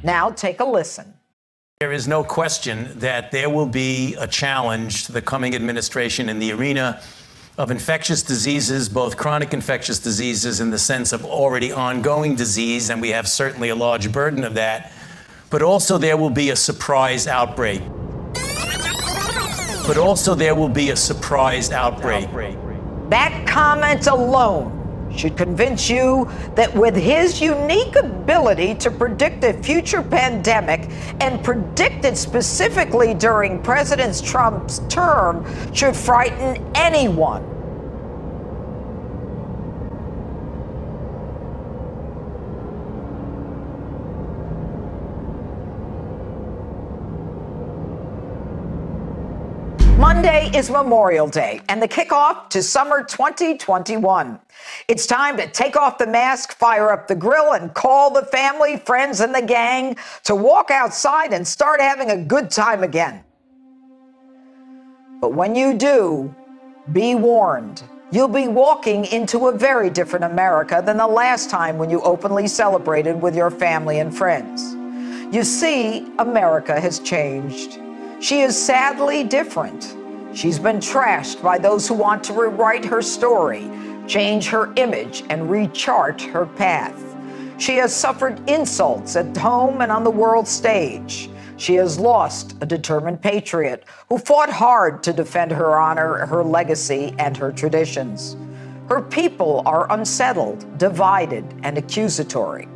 Now take a listen. There is no question that there will be a challenge to the coming administration in the arena of infectious diseases, both chronic infectious diseases in the sense of already ongoing disease, and we have certainly a large burden of that, but also there will be a surprise outbreak. That comment alone should convince you that with his unique ability to predict a future pandemic, and predict it specifically during President Trump's term, should frighten anyone. Monday is Memorial Day and the kickoff to summer 2021. It's time to take off the mask, fire up the grill, and call the family, friends, and the gang to walk outside and start having a good time again. But when you do, be warned. You'll be walking into a very different America than the last time when you openly celebrated with your family and friends. You see, America has changed. She is sadly different. She's been trashed by those who want to rewrite her story, change her image, and rechart her path. She has suffered insults at home and on the world stage. She has lost a determined patriot who fought hard to defend her honor, her legacy, and her traditions. Her people are unsettled, divided, and accusatory.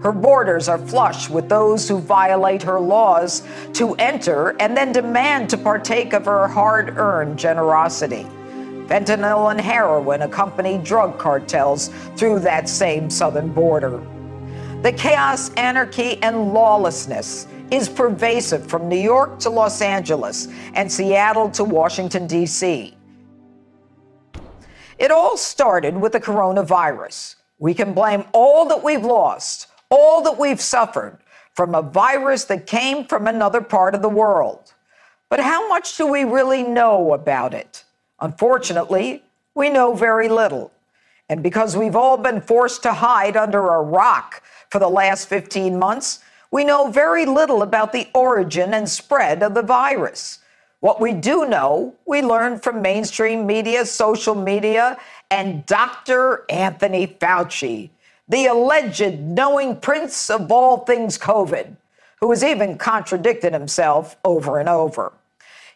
Her borders are flush with those who violate her laws to enter and then demand to partake of her hard-earned generosity. Fentanyl and heroin accompany drug cartels through that same southern border. The chaos, anarchy, and lawlessness is pervasive from New York to Los Angeles and Seattle to Washington, D.C. It all started with the coronavirus. We can blame all that we've lost, all that we've suffered, from a virus that came from another part of the world. But how much do we really know about it? Unfortunately, we know very little. And because we've all been forced to hide under a rock for the last 15 months, we know very little about the origin and spread of the virus. What we do know, we learned from mainstream media, social media, and Dr. Anthony Fauci, the alleged knowing prince of all things COVID, who has even contradicted himself over and over.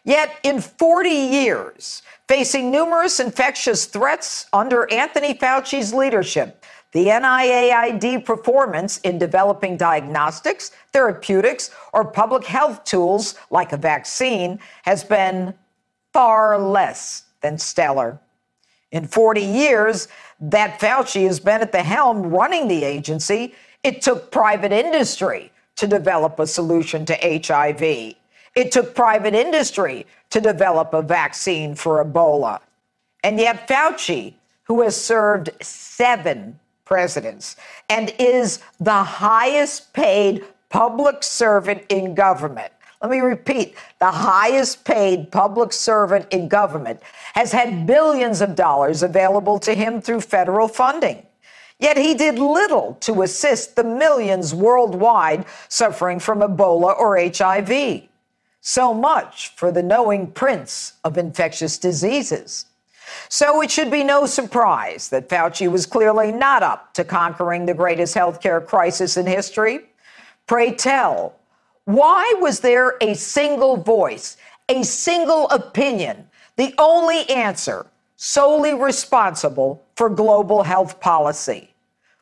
Yet in 40 years, facing numerous infectious threats under Anthony Fauci's leadership, the NIAID performance in developing diagnostics, therapeutics, or public health tools like a vaccine has been far less than stellar. In 40 years that Fauci has been at the helm running the agency, it took private industry to develop a solution to HIV. It took private industry to develop a vaccine for Ebola. And yet Fauci, who has served 7 presidents and is the highest paid public servant in government, let me repeat, the highest paid public servant in government, has had billions of dollars available to him through federal funding. Yet he did little to assist the millions worldwide suffering from Ebola or HIV. So much for the knowing prince of infectious diseases. So it should be no surprise that Fauci was clearly not up to conquering the greatest healthcare crisis in history. Pray tell, why was there a single voice, a single opinion, the only answer, solely responsible for global health policy?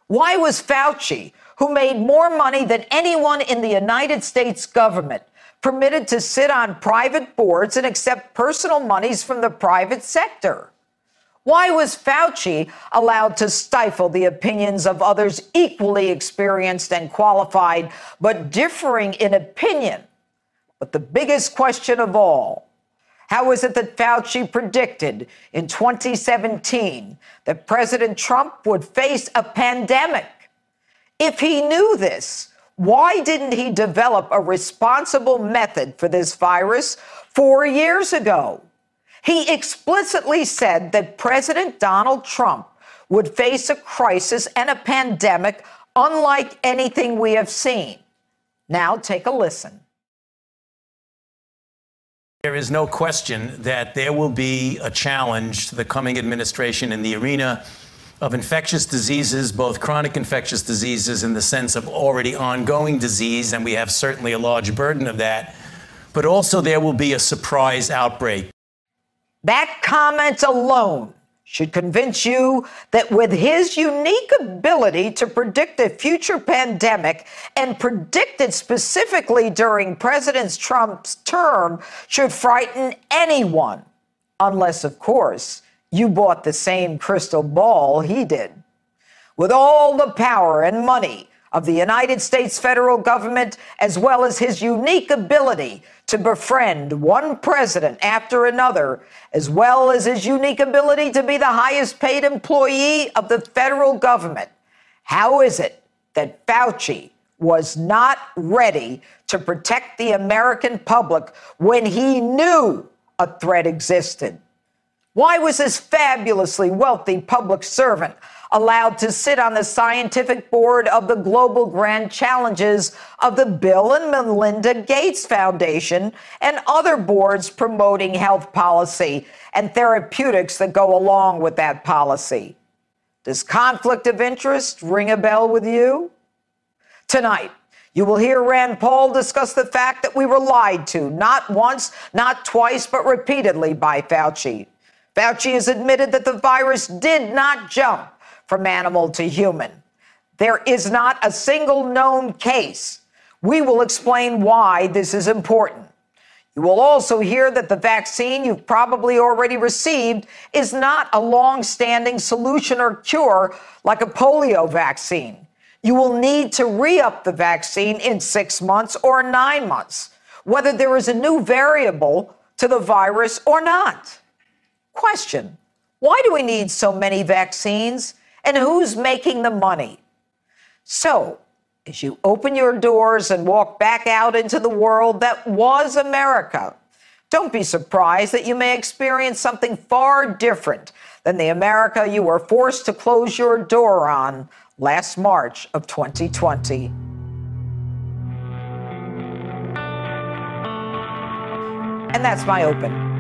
Why was Fauci, who made more money than anyone in the United States government, permitted to sit on private boards and accept personal monies from the private sector? Why was Fauci allowed to stifle the opinions of others equally experienced and qualified, but differing in opinion? But the biggest question of all, how is it that Fauci predicted in 2017 that President Trump would face a pandemic? If he knew this, why didn't he develop a responsible method for this virus 4 years ago? He explicitly said that President Donald Trump would face a crisis and a pandemic unlike anything we have seen. Now take a listen. There is no question that there will be a challenge to the coming administration in the arena of infectious diseases, both chronic infectious diseases in the sense of already ongoing disease, and we have certainly a large burden of that, but also there will be a surprise outbreak. That comment alone should convince you that with his unique ability to predict a future pandemic, and predict it specifically during President Trump's term, should frighten anyone. Unless, of course, you bought the same crystal ball he did. With all the power and money of the United States federal government, as well as his unique ability to befriend one president after another, as well as his unique ability to be the highest paid employee of the federal government, how is it that Fauci was not ready to protect the American public when he knew a threat existed? Why was this fabulously wealthy public servant allowed to sit on the scientific board of the global grand challenges of the Bill and Melinda Gates Foundation and other boards promoting health policy and therapeutics that go along with that policy? Does conflict of interest ring a bell with you? Tonight, you will hear Rand Paul discuss the fact that we were lied to, not once, not twice, but repeatedly by Fauci. Fauci has admitted that the virus did not jump from animal to human. There is not a single known case. We will explain why this is important. You will also hear that the vaccine you've probably already received is not a long-standing solution or cure like a polio vaccine. You will need to re-up the vaccine in 6 months or 9 months, whether there is a new variable to the virus or not. Question: why do we need so many vaccines, and who's making the money? So, as you open your doors and walk back out into the world that was America, don't be surprised that you may experience something far different than the America you were forced to close your door on last March of 2020. And that's my open.